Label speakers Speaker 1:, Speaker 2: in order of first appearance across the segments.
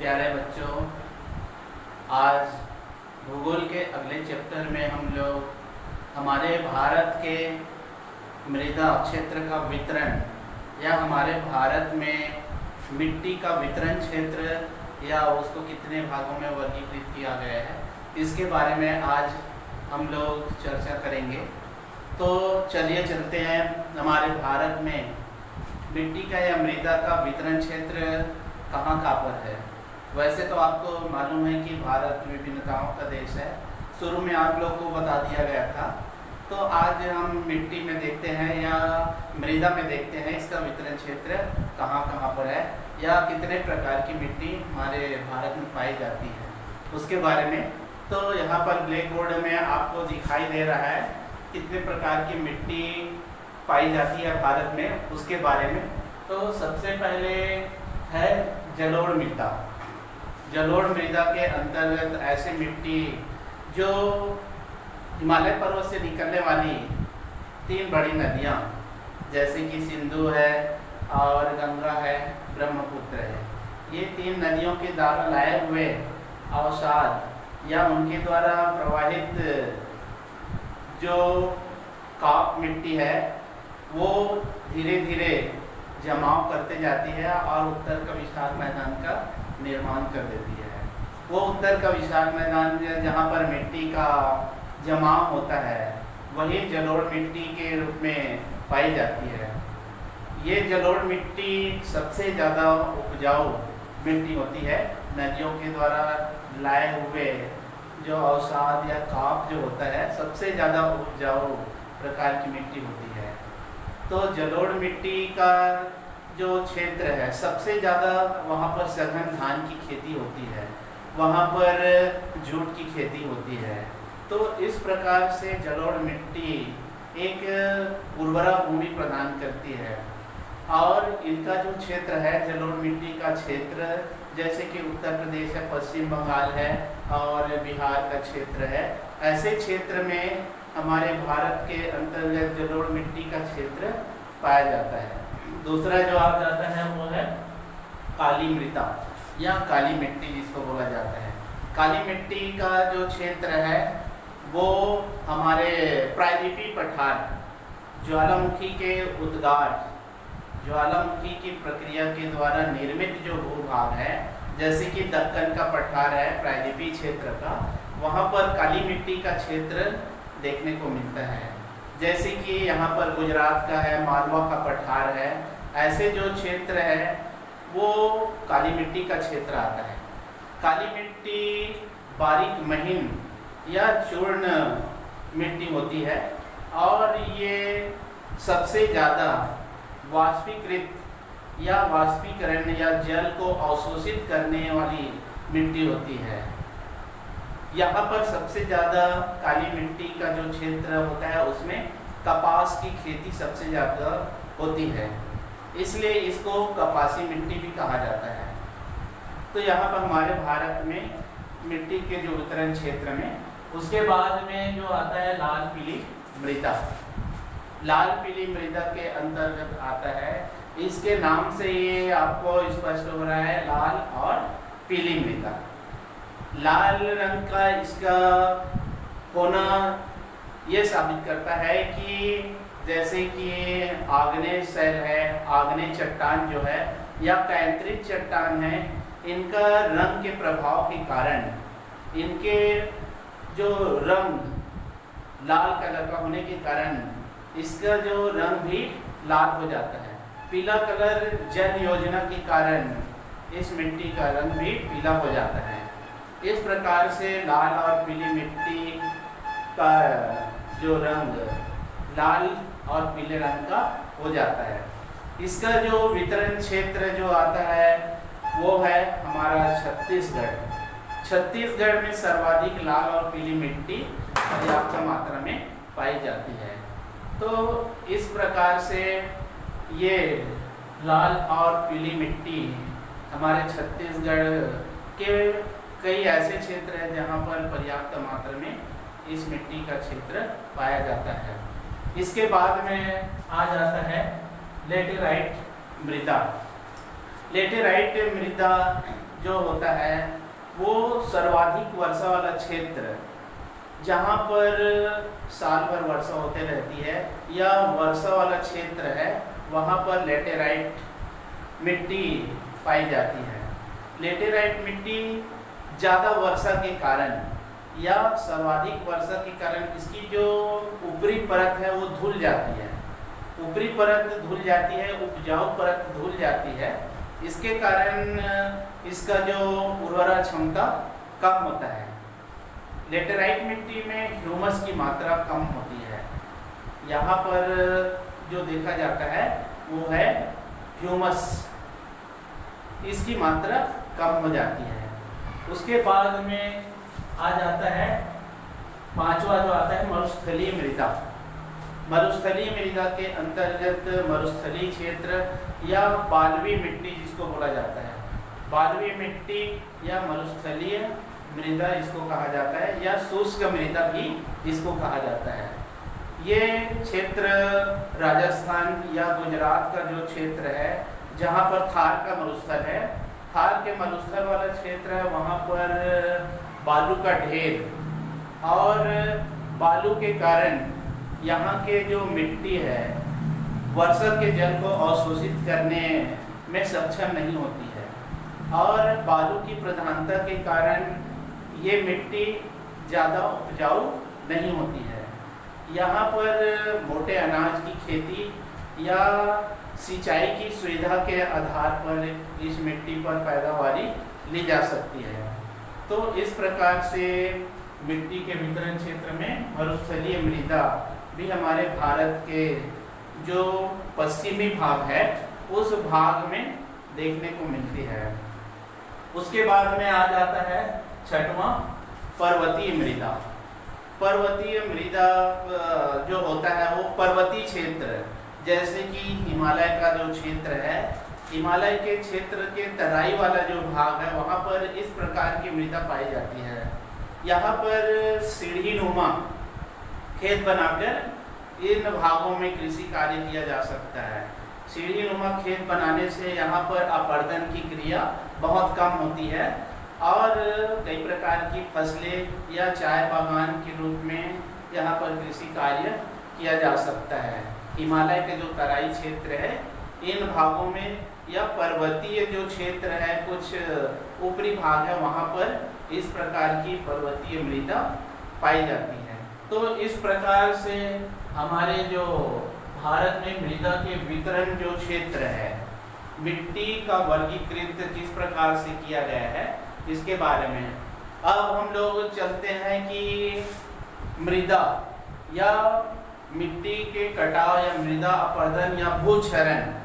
Speaker 1: प्यारे बच्चों, आज भूगोल के अगले चैप्टर में हम लोग हमारे भारत के मृदा क्षेत्र का वितरण या हमारे भारत में मिट्टी का वितरण क्षेत्र या उसको कितने भागों में वर्गीकृत किया गया है, इसके बारे में आज हम लोग चर्चा करेंगे। तो चलिए चलते हैं। हमारे भारत में मिट्टी का या मृदा का वितरण क्षेत्र कहाँ पर है। वैसे तो आपको मालूम है कि भारत विभिन्नताओं का देश है, शुरू में आप लोग को बता दिया गया था। तो आज हम मिट्टी में देखते हैं या मृदा में देखते हैं इसका वितरण क्षेत्र कहाँ पर है या कितने प्रकार की मिट्टी हमारे भारत में पाई जाती है उसके बारे में। तो यहाँ पर ब्लैक बोर्ड में आपको दिखाई दे रहा है कितने प्रकार की मिट्टी पाई जाती है भारत में, उसके बारे में। तो सबसे पहले है जलोढ़ मृदा। जलोढ़ मृदा के अंतर्गत ऐसे मिट्टी जो हिमालय पर्वत से निकलने वाली 3 बड़ी नदियाँ जैसे कि सिंधु है और गंगा है, ब्रह्मपुत्र है, ये 3 नदियों के द्वारा लाए हुए अवसाद या उनके द्वारा प्रवाहित जो काप मिट्टी है वो धीरे धीरे जमाव करते जाती है और उत्तर का विशाल मैदान का निर्माण कर देती है। वो उत्तर का विशाल मैदान जहाँ पर मिट्टी का जमाव होता है वही जलोढ़ मिट्टी के रूप में पाई जाती है। ये जलोढ़ मिट्टी सबसे ज़्यादा उपजाऊ मिट्टी होती है। नदियों के द्वारा लाए हुए जो अवसाद या काप जो होता है सबसे ज़्यादा उपजाऊ प्रकार की मिट्टी होती है। तो जलोढ़ मिट्टी का जो क्षेत्र है सबसे ज़्यादा वहाँ पर सघन धान की खेती होती है, वहाँ पर जूट की खेती होती है। तो इस प्रकार से जलोढ़ मिट्टी एक उर्वरा भूमि प्रदान करती है। और इनका जो क्षेत्र है जलोढ़ मिट्टी का क्षेत्र, जैसे कि उत्तर प्रदेश है, पश्चिम बंगाल है और बिहार का क्षेत्र है, ऐसे क्षेत्र में हमारे भारत के अंतर्गत जलोढ़ मिट्टी का क्षेत्र पाया जाता है। दूसरा जो आ जाता है वो है काली मृदा या काली मिट्टी जिसको बोला जाता है। काली मिट्टी का जो क्षेत्र है वो हमारे प्रायद्वीपीय पठार, ज्वालामुखी के उद्गार, ज्वालामुखी की प्रक्रिया के द्वारा निर्मित जो भूभाग है, जैसे कि दक्कन का पठार है प्रायद्वीपीय क्षेत्र का, वहाँ पर काली मिट्टी का क्षेत्र देखने को मिलता है। जैसे कि यहाँ पर गुजरात का है, मालवा का पठार है, ऐसे जो क्षेत्र है वो काली मिट्टी का क्षेत्र आता है। काली मिट्टी बारीक महीन या चूर्ण मिट्टी होती है और ये सबसे ज़्यादा वाष्पीकृत या वाष्पीकरण या जल को अवशोषित करने वाली मिट्टी होती है। यहाँ पर सबसे ज़्यादा काली मिट्टी का जो क्षेत्र होता है उसमें कपास की खेती सबसे ज़्यादा होती है, इसलिए इसको कपासी मिट्टी भी कहा जाता है। तो यहाँ पर हमारे भारत में मिट्टी के जो वितरण क्षेत्र में, उसके बाद में जो आता है लाल पीली मृदा। लाल पीली मृदा के अंतर्गत आता है, इसके नाम से ये आपको स्पष्ट हो रहा है, लाल और पीली मृदा। लाल रंग का इसका होना ये साबित करता है कि जैसे कि आग्नेय शैल है, आग्नेय चट्टान जो है या कैंत्रित चट्टान है, इनका रंग के प्रभाव के कारण इनके जो रंग लाल कलर का होने के कारण इसका जो रंग भी लाल हो जाता है। पीला कलर जल योजना के कारण इस मिट्टी का रंग भी पीला हो जाता है। इस प्रकार से लाल और पीली मिट्टी का जो रंग लाल और पीले रंग का हो जाता है। इसका जो वितरण क्षेत्र जो आता है वो है हमारा छत्तीसगढ़। छत्तीसगढ़ में सर्वाधिक लाल और पीली मिट्टी पर्याप्त मात्रा में पाई जाती है। तो इस प्रकार से ये लाल और पीली मिट्टी हमारे छत्तीसगढ़ के कई ऐसे क्षेत्र हैं जहाँ पर पर्याप्त मात्रा में इस मिट्टी का क्षेत्र पाया जाता है। इसके बाद में आ जाता है लेटेराइट मृदा। लेटेराइट मृदा जो होता है वो सर्वाधिक वर्षा वाला क्षेत्र, जहाँ पर साल भर वर्षा होते रहती है, या वर्षा वाला क्षेत्र है, वहाँ पर लेटेराइट मिट्टी पाई जाती है। लेटेराइट मिट्टी ज़्यादा वर्षा के कारण या सर्वाधिक वर्षा के कारण इसकी जो ऊपरी परत है वो धुल जाती है, ऊपरी परत धुल जाती है, उपजाऊ परत धुल जाती है। इसके कारण इसका जो उर्वरा क्षमता कम होता है। लेटेराइट मिट्टी में ह्यूमस की मात्रा कम होती है। यहाँ पर जो देखा जाता है वो है ह्यूमस, इसकी मात्रा कम हो जाती है। उसके बाद में आ जाता है पांचवा जो आता है मरुस्थलीय मृदा। मरुस्थलीय मृदा के अंतर्गत मरुस्थलीय क्षेत्र या बालवी मिट्टी जिसको बोला जाता है, बालवी मिट्टी या मरुस्थलीय मृदा इसको कहा जाता है, या शुष्क मृदा भी इसको कहा जाता है। ये क्षेत्र राजस्थान या गुजरात का जो क्षेत्र है, जहाँ पर थार का मरुस्थल है, थार के मरुस्थल वाला क्षेत्र है, वहाँ पर बालू का ढेर और बालू के कारण यहाँ के जो मिट्टी है वर्षा के जल को अवशोषित करने में सक्षम नहीं होती है, और बालू की प्रधानता के कारण ये मिट्टी ज़्यादा उपजाऊ नहीं होती है। यहाँ पर मोटे अनाज की खेती या सिंचाई की सुविधा के आधार पर इस मिट्टी पर पैदावारी ली जा सकती है। तो इस प्रकार से मिट्टी के वितरण क्षेत्र में मरुस्थलीय मृदा भी हमारे भारत के जो पश्चिमी भाग है उस भाग में देखने को मिलती है। उसके बाद में आ जाता है छठवां पर्वतीय मृदा। पर्वतीय मृदा जो होता है वो पर्वतीय क्षेत्र, जैसे कि हिमालय का जो क्षेत्र है, हिमालय के क्षेत्र के तराई वाला जो भाग है वहाँ पर इस प्रकार की मृदा पाई जाती है। यहाँ पर सीढ़ी नुमा खेत बनाकर इन भागों में कृषि कार्य किया जा सकता है। सीढ़ी नुमा खेत बनाने से यहाँ पर अपरदन की क्रिया बहुत कम होती है और कई प्रकार की फसलें या चाय बागान के रूप में यहाँ पर कृषि कार्य किया जा सकता है। हिमालय के जो तराई क्षेत्र है इन भागों में, या पर्वतीय जो क्षेत्र है कुछ ऊपरी भाग है, वहाँ पर इस प्रकार की पर्वतीय मृदा पाई जाती है। तो इस प्रकार से हमारे जो भारत में मृदा के वितरण जो क्षेत्र है, मिट्टी का वर्गीकृत किस प्रकार से किया गया है इसके बारे में अब हम लोग चलते हैं कि मृदा या मिट्टी के कटाव या मृदा अपरदन या भूक्षरण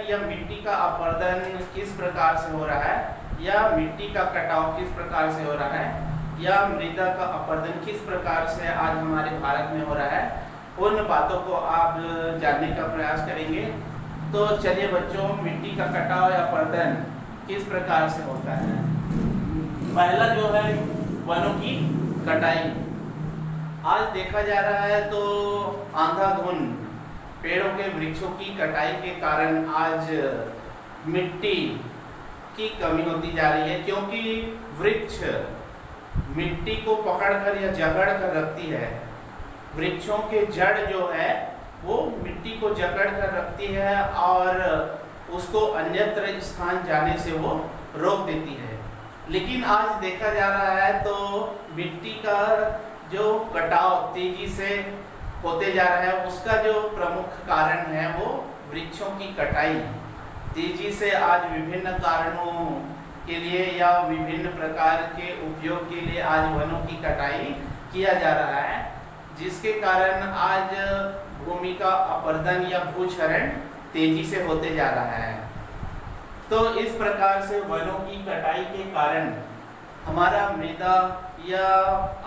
Speaker 1: या मिट्टी का अपरदन किस प्रकार से हो रहा है, या मिट्टी का कटाव किस प्रकार से हो रहा है, या मृदा का अपरदन किस प्रकार से आज हमारे भारत में हो रहा है, उन बातों को आप जानने का प्रयास करेंगे। तो चलिए बच्चों, मिट्टी का कटाव या अपरदन किस प्रकार से होता है। पहला जो है वनों की कटाई। आज देखा जा रहा है तो अंधाधुंध पेड़ों के वृक्षों की कटाई के कारण आज मिट्टी की कमी होती जा रही है, क्योंकि वृक्ष मिट्टी को पकड़कर या जकड़ कर रखती है। वृक्षों के जड़ जो है वो मिट्टी को जकड़ कर रखती है और उसको अन्यत्र स्थान जाने से वो रोक देती है। लेकिन आज देखा जा रहा है तो मिट्टी का जो कटाव तेजी से होते जा रहा है, उसका जो प्रमुख कारण है वो वृक्षों की कटाई तेजी से आज विभिन्न कारणों के लिए या विभिन्न प्रकार के उपयोग के लिए आज वनों की कटाई किया जा रहा है, जिसके कारण आज भूमि का अपरदन या भूक्षरण तेजी से होते जा रहा है। तो इस प्रकार से वनों की कटाई के कारण हमारा मृदा या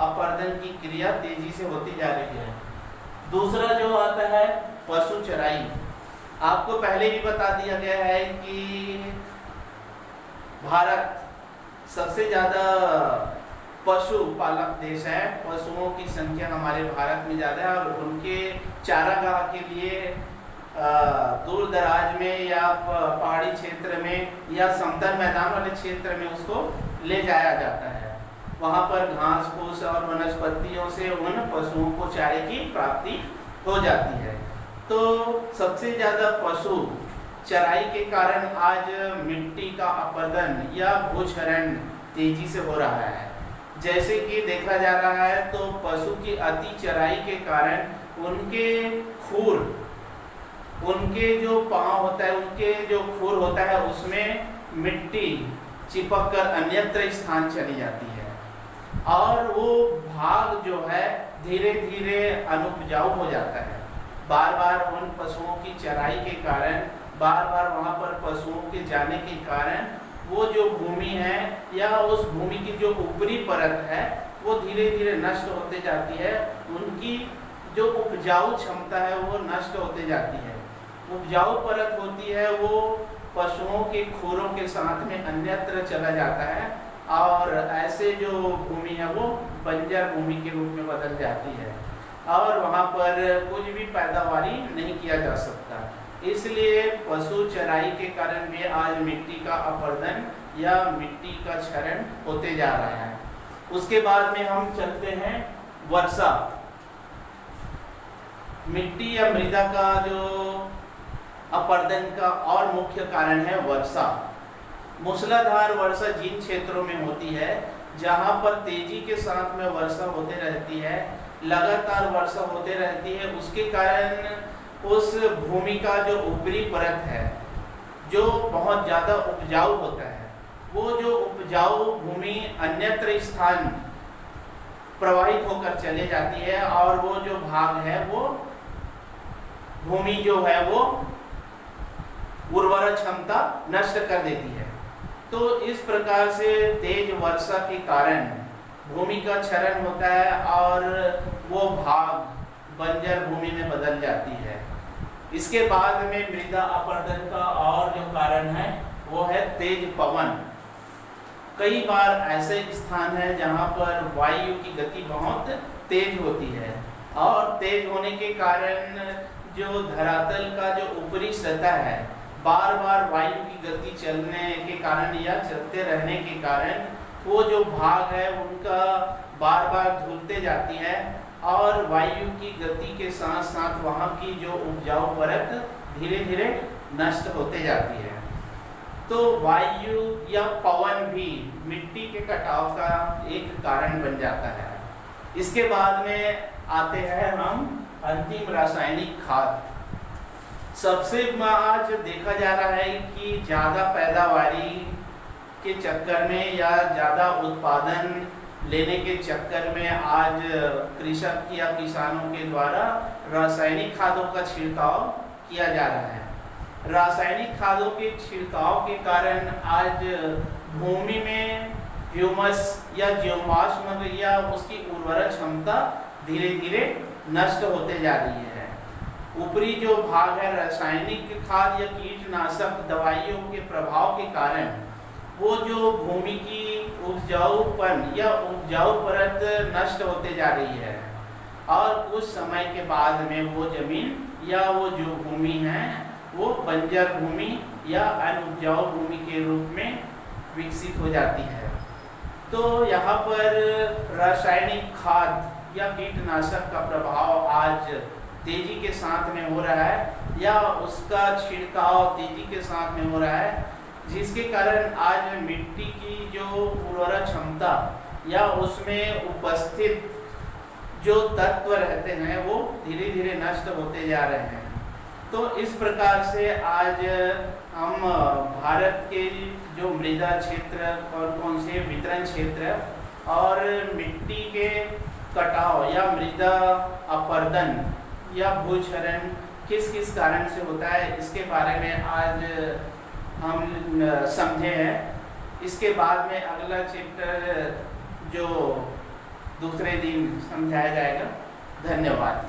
Speaker 1: अपरदन की क्रिया तेजी से होती जा रही है। दूसरा जो आता है पशु चराई। आपको पहले भी बता दिया गया है कि भारत सबसे ज़्यादा पशु पालक देश है। पशुओं की संख्या हमारे भारत में ज़्यादा है और उनके चारागाह के लिए दूर दराज में या पहाड़ी क्षेत्र में या समतल मैदान वाले क्षेत्र में उसको ले जाया जाता है। वहाँ पर घास फूस और वनस्पतियों से उन पशुओं को चारे की प्राप्ति हो जाती है। तो सबसे ज़्यादा पशु चराई के कारण आज मिट्टी का अपरदन या भूक्षरण तेजी से हो रहा है। जैसे कि देखा जा रहा है तो पशु की अति चराई के कारण उनके खुर, उनके जो पाँव होता है, उनके जो खुर होता है उसमें मिट्टी चिपक कर अन्यत्र स्थान चली जाती है और वो भाग जो है धीरे धीरे अनुपजाऊ हो जाता है। बार बार उन पशुओं की चराई के कारण, बार बार वहाँ पर पशुओं के जाने के कारण वो जो भूमि है या उस भूमि की जो ऊपरी परत है वो धीरे धीरे नष्ट होते जाती है। उनकी जो उपजाऊ क्षमता है वो नष्ट होते जाती है। उपजाऊ परत होती है वो पशुओं के खुरों के साथ में अन्यत्र चला जाता है और ऐसे जो भूमि है वो बंजर भूमि के रूप में बदल जाती है और वहाँ पर कुछ भी पैदावारी नहीं किया जा सकता। इसलिए पशु चराई के कारण भी आज मिट्टी का अपरदन या मिट्टी का क्षरण होते जा रहा है। उसके बाद में हम चलते हैं वर्षा। मिट्टी या मृदा का जो अपरदन का और मुख्य कारण है वर्षा। मूसलाधार वर्षा जिन क्षेत्रों में होती है जहाँ पर तेजी के साथ में वर्षा होते रहती है, लगातार वर्षा होते रहती है, उसके कारण उस भूमि का जो ऊपरी परत है जो बहुत ज़्यादा उपजाऊ होता है, वो जो उपजाऊ भूमि अन्यत्र स्थान प्रवाहित होकर चले जाती है और वो जो भाग है वो भूमि जो है वो उर्वरक क्षमता नष्ट कर देती है। तो इस प्रकार से तेज वर्षा के कारण भूमि का क्षरण होता है और वो भाग बंजर भूमि में बदल जाती है। इसके बाद में मृदा अपरदन का और जो कारण है वो है तेज पवन। कई बार ऐसे स्थान है जहाँ पर वायु की गति बहुत तेज होती है और तेज होने के कारण जो धरातल का जो ऊपरी सतह है बार बार वायु की गति चलने के कारण या चलते रहने के कारण वो जो भाग है उनका बार बार धुलते जाती है और वायु की गति के साथ साथ वहाँ की जो उपजाऊ परत धीरे धीरे नष्ट होते जाती है। तो वायु या पवन भी मिट्टी के कटाव का एक कारण बन जाता है। इसके बाद में आते हैं हम अंतिम रासायनिक खाद। सबसे आज देखा जा रहा है कि ज़्यादा पैदावारी के चक्कर में या ज़्यादा उत्पादन लेने के चक्कर में आज कृषक या किसानों के द्वारा रासायनिक खादों का छिड़काव किया जा रहा है। रासायनिक खादों के छिड़काव के कारण आज भूमि में ह्यूमस या जीवाश्म या उसकी उर्वरक क्षमता धीरे धीरे नष्ट होते जा रही है। ऊपरी जो भाग है रासायनिक खाद या कीटनाशक दवाइयों के प्रभाव के कारण वो जो भूमि की उपजाऊपन या उपजाऊ परत नष्ट होते जा रही है और कुछ समय के बाद में वो जमीन या वो जो भूमि है वो बंजर भूमि या अनुपजाऊ भूमि के रूप में विकसित हो जाती है। तो यहाँ पर रासायनिक खाद या कीटनाशक का प्रभाव आज तेजी के साथ में हो रहा है या उसका छिड़काव तेजी के साथ में हो रहा है, जिसके कारण आज मिट्टी की जो उर्वरक क्षमता या उसमें उपस्थित जो तत्व रहते हैं वो धीरे धीरे नष्ट होते जा रहे हैं। तो इस प्रकार से आज हम भारत के जो मृदा क्षेत्र कौन कौन से वितरण क्षेत्र और मिट्टी के कटाव या मृदा अपरदन या भूक्षरण किस किस कारण से होता है इसके बारे में आज हम समझे हैं। इसके बाद में अगला चैप्टर जो दूसरे दिन समझाया जाएगा। धन्यवाद।